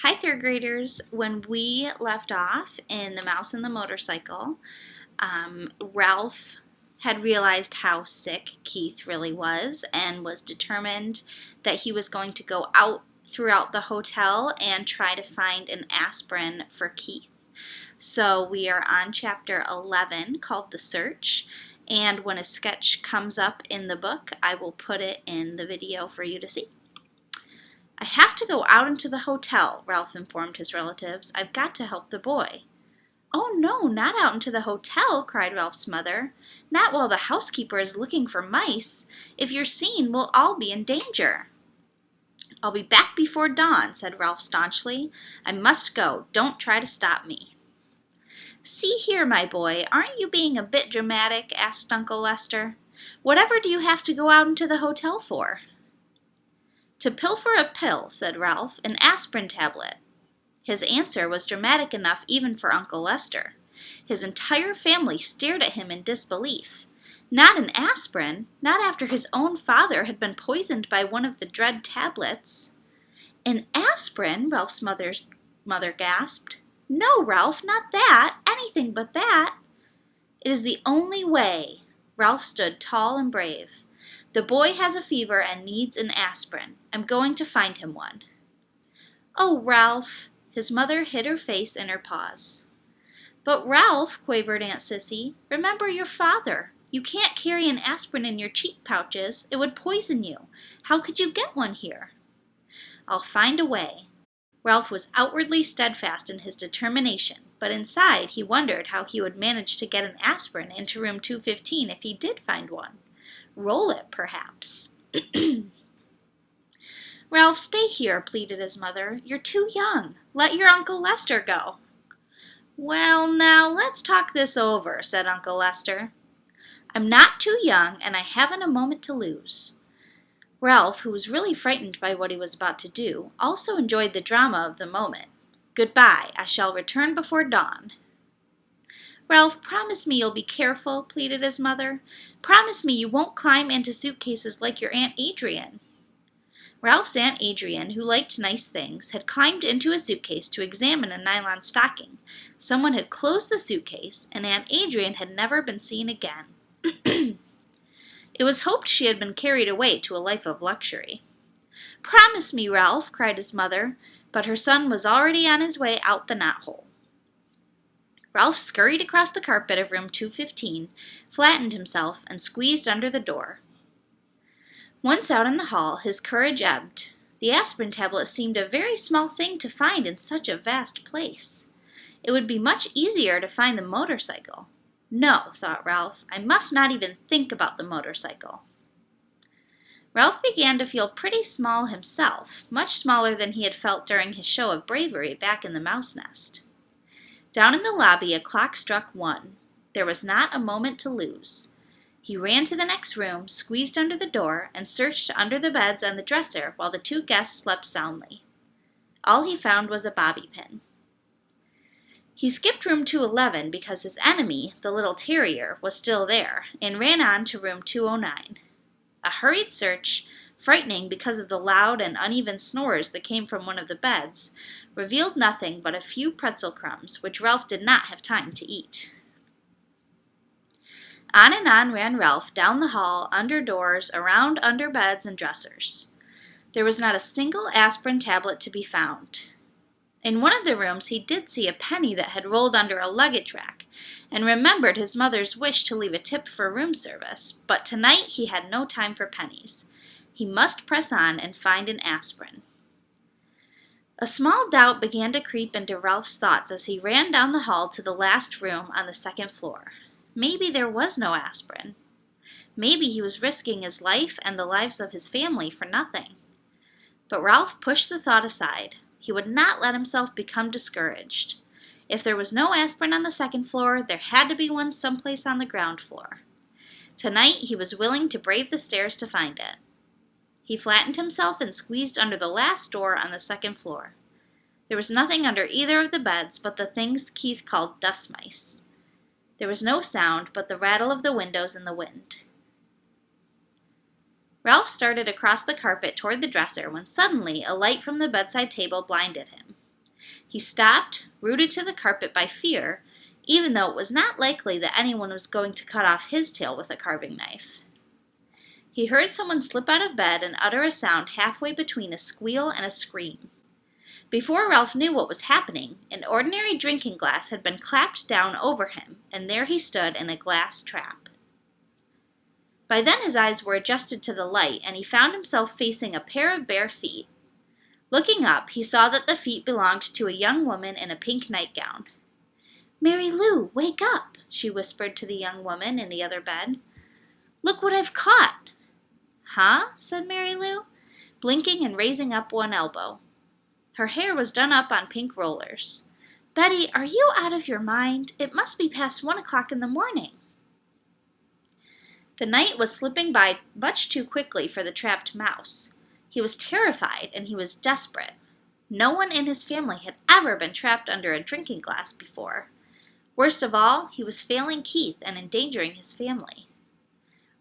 Hi, third graders. When we left off in The Mouse and the Motorcycle, Ralph had realized how sick Keith really was and was determined that he was going to go out throughout the hotel and try to find an aspirin for Keith. So we are on chapter 11 called The Search, and when a sketch comes up in the book, I will put it in the video for you to see. I have to go out into the hotel, Ralph informed his relatives. I've got to help the boy. Oh, no, not out into the hotel, cried Ralph's mother. Not while the housekeeper is looking for mice. If you're seen, we'll all be in danger. I'll be back before dawn, said Ralph staunchly. I must go. Don't try to stop me. See here, my boy, aren't you being a bit dramatic? Asked Uncle Lester. Whatever do you have to go out into the hotel for? To pilfer a pill, said Ralph, an aspirin tablet. His answer was dramatic enough even for Uncle Lester. His entire family stared at him in disbelief. Not an aspirin, not after his own father had been poisoned by one of the dread tablets. An aspirin, Ralph's mother gasped. No, Ralph, not that, anything but that. It is the only way. Ralph stood tall and brave. The boy has a fever and needs an aspirin. I'm going to find him one. Oh, Ralph! His mother hid her face in her paws. But Ralph, quavered Aunt Sissy, remember your father. You can't carry an aspirin in your cheek pouches. It would poison you. How could you get one here? I'll find a way. Ralph was outwardly steadfast in his determination, but inside he wondered how he would manage to get an aspirin into room 215 if he did find one. Roll it, perhaps. Ralph, stay here, pleaded his mother. You're too young. Let your Uncle Lester go. Well, now, let's talk this over, said Uncle Lester. I'm not too young, and I haven't a moment to lose. Ralph, who was really frightened by what he was about to do, also enjoyed the drama of the moment. Goodbye. I shall return before dawn. Ralph, promise me you'll be careful, pleaded his mother. Promise me you won't climb into suitcases like your Aunt Adrian. Ralph's Aunt Adrian, who liked nice things, had climbed into a suitcase to examine a nylon stocking. Someone had closed the suitcase, and Aunt Adrian had never been seen again. It was hoped she had been carried away to a life of luxury. Promise me, Ralph, cried his mother, but her son was already on his way out the knothole. Ralph scurried across the carpet of room 215, flattened himself, and squeezed under the door. Once out in the hall, his courage ebbed. The aspirin tablet seemed a very small thing to find in such a vast place. It would be much easier to find the motorcycle. No, thought Ralph, I must not even think about the motorcycle. Ralph began to feel pretty small himself, much smaller than he had felt during his show of bravery back in the mouse nest. Down in the lobby, a clock struck 1. There was not a moment to lose. He ran to the next room, squeezed under the door, and searched under the beds and the dresser while the two guests slept soundly. All he found was a bobby pin. He skipped room 211 because his enemy, the little terrier, was still there, and ran on to room 209. A hurried search, frightening because of the loud and uneven snores that came from one of the beds, revealed nothing but a few pretzel crumbs, which Ralph did not have time to eat. On and on ran Ralph, down the hall, under doors, around under beds and dressers. There was not a single aspirin tablet to be found. In one of the rooms he did see a penny that had rolled under a luggage rack, and remembered his mother's wish to leave a tip for room service, but tonight he had no time for pennies. He must press on and find an aspirin. A small doubt began to creep into Ralph's thoughts as he ran down the hall to the last room on the second floor. Maybe there was no aspirin. Maybe he was risking his life and the lives of his family for nothing. But Ralph pushed the thought aside. He would not let himself become discouraged. If there was no aspirin on the second floor, there had to be one someplace on the ground floor. Tonight he was willing to brave the stairs to find it. He flattened himself and squeezed under the last door on the second floor. There was nothing under either of the beds but the things Keith called dust mice. There was no sound but the rattle of the windows in the wind. Ralph started across the carpet toward the dresser when suddenly a light from the bedside table blinded him. He stopped, rooted to the carpet by fear, even though it was not likely that anyone was going to cut off his tail with a carving knife. He heard someone slip out of bed and utter a sound halfway between a squeal and a scream. Before Ralph knew what was happening, an ordinary drinking glass had been clapped down over him, and there he stood in a glass trap. By then his eyes were adjusted to the light, and he found himself facing a pair of bare feet. Looking up, he saw that the feet belonged to a young woman in a pink nightgown. "Mary Lou, wake up," she whispered to the young woman in the other bed. "Look what I've caught." "Huh?" said Mary Lou, blinking and raising up one elbow. Her hair was done up on pink rollers. "Betty, are you out of your mind? It must be past 1 o'clock in the morning." The night was slipping by much too quickly for the trapped mouse. He was terrified and he was desperate. No one in his family had ever been trapped under a drinking glass before. Worst of all, he was failing Keith and endangering his family.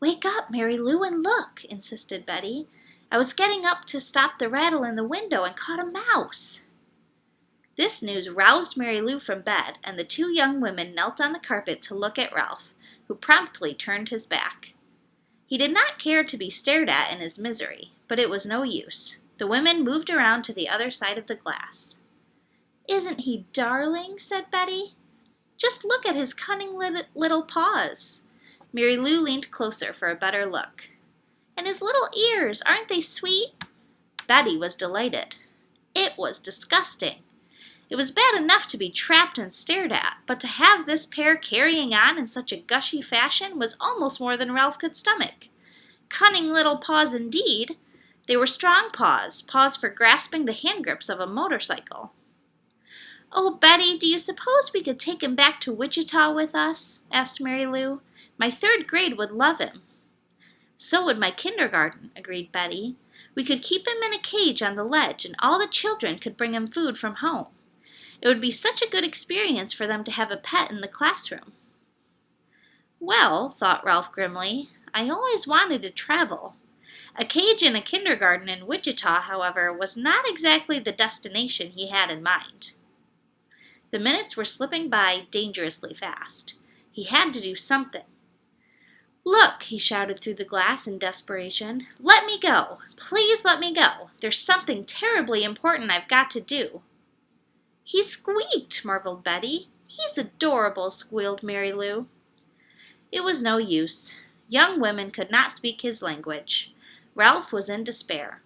"Wake up, Mary Lou, and look," insisted Betty. "I was getting up to stop the rattle in the window and caught a mouse." This news roused Mary Lou from bed, and the two young women knelt on the carpet to look at Ralph, who promptly turned his back. He did not care to be stared at in his misery, but it was no use. The women moved around to the other side of the glass. "Isn't he darling?" said Betty. "Just look at his cunning little paws." Mary Lou leaned closer for a better look. "And his little ears, aren't they sweet?" Betty was delighted. It was disgusting. It was bad enough to be trapped and stared at, but to have this pair carrying on in such a gushy fashion was almost more than Ralph could stomach. Cunning little paws indeed. They were strong paws, paws for grasping the hand grips of a motorcycle. "Oh, Betty, do you suppose we could take him back to Wichita with us?" asked Mary Lou. "My 3rd grade would love him." "So would my kindergarten," agreed Betty. "We could keep him in a cage on the ledge, and all the children could bring him food from home. It would be such a good experience for them to have a pet in the classroom." "Well," thought Ralph grimly, "I always wanted to travel." A cage in a kindergarten in Wichita, however, was not exactly the destination he had in mind. The minutes were slipping by dangerously fast. He had to do something. "Look," he shouted through the glass in desperation. "Let me go! Please let me go! There's something terribly important I've got to do." "He squeaked," marveled Betty. "He's adorable," squealed Mary Lou. It was no use. Young women could not speak his language. Ralph was in despair.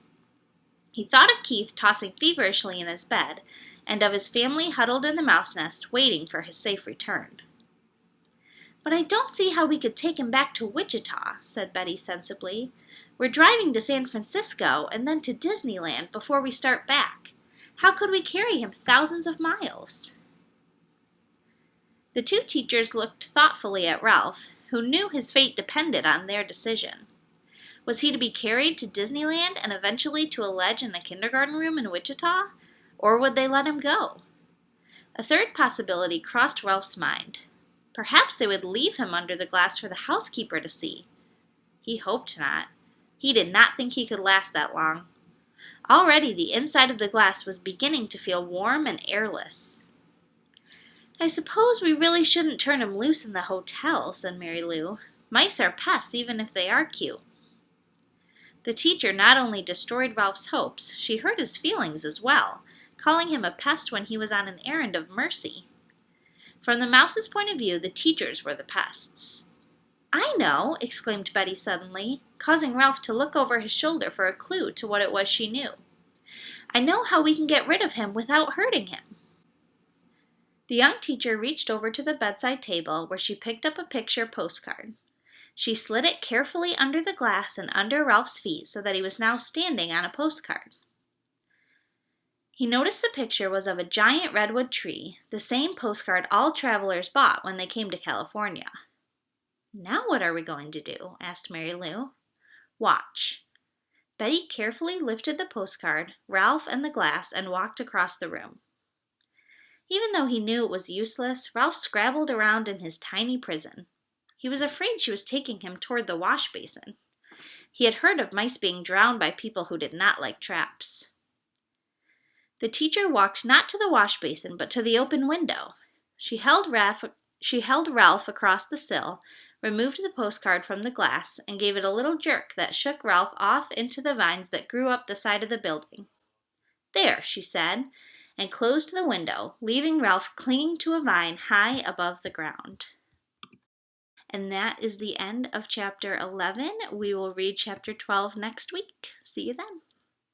He thought of Keith tossing feverishly in his bed, and of his family huddled in the mouse nest, waiting for his safe return. "But I don't see how we could take him back to Wichita," said Betty sensibly. "We're driving to San Francisco and then to Disneyland before we start back. How could we carry him thousands of miles?" The two teachers looked thoughtfully at Ralph, who knew his fate depended on their decision. Was he to be carried to Disneyland and eventually to a ledge in a kindergarten room in Wichita? Or would they let him go? A third possibility crossed Ralph's mind. Perhaps they would leave him under the glass for the housekeeper to see. He hoped not. He did not think he could last that long. Already the inside of the glass was beginning to feel warm and airless. "I suppose we really shouldn't turn him loose in the hotel," said Mary Lou. "Mice are pests even if they are cute." The teacher not only destroyed Ralph's hopes, she hurt his feelings as well, calling him a pest when he was on an errand of mercy. From the mouse's point of view, the teachers were the pests. "I know!" exclaimed Betty suddenly, causing Ralph to look over his shoulder for a clue to what it was she knew. "I know how we can get rid of him without hurting him." The young teacher reached over to the bedside table where she picked up a picture postcard. She slid it carefully under the glass and under Ralph's feet so that he was now standing on a postcard. He noticed the picture was of a giant redwood tree, the same postcard all travelers bought when they came to California. "Now what are we going to do?" asked Mary Lou. "Watch." Betty carefully lifted the postcard, Ralph and the glass, and walked across the room. Even though he knew it was useless, Ralph scrabbled around in his tiny prison. He was afraid she was taking him toward the wash basin. He had heard of mice being drowned by people who did not like traps. The teacher walked not to the wash basin, but to the open window. She held Ralph across the sill, removed the postcard from the glass, and gave it a little jerk that shook Ralph off into the vines that grew up the side of the building. "There," she said, and closed the window, leaving Ralph clinging to a vine high above the ground. And that is the end of chapter 11. We will read chapter 12 next week. See you then.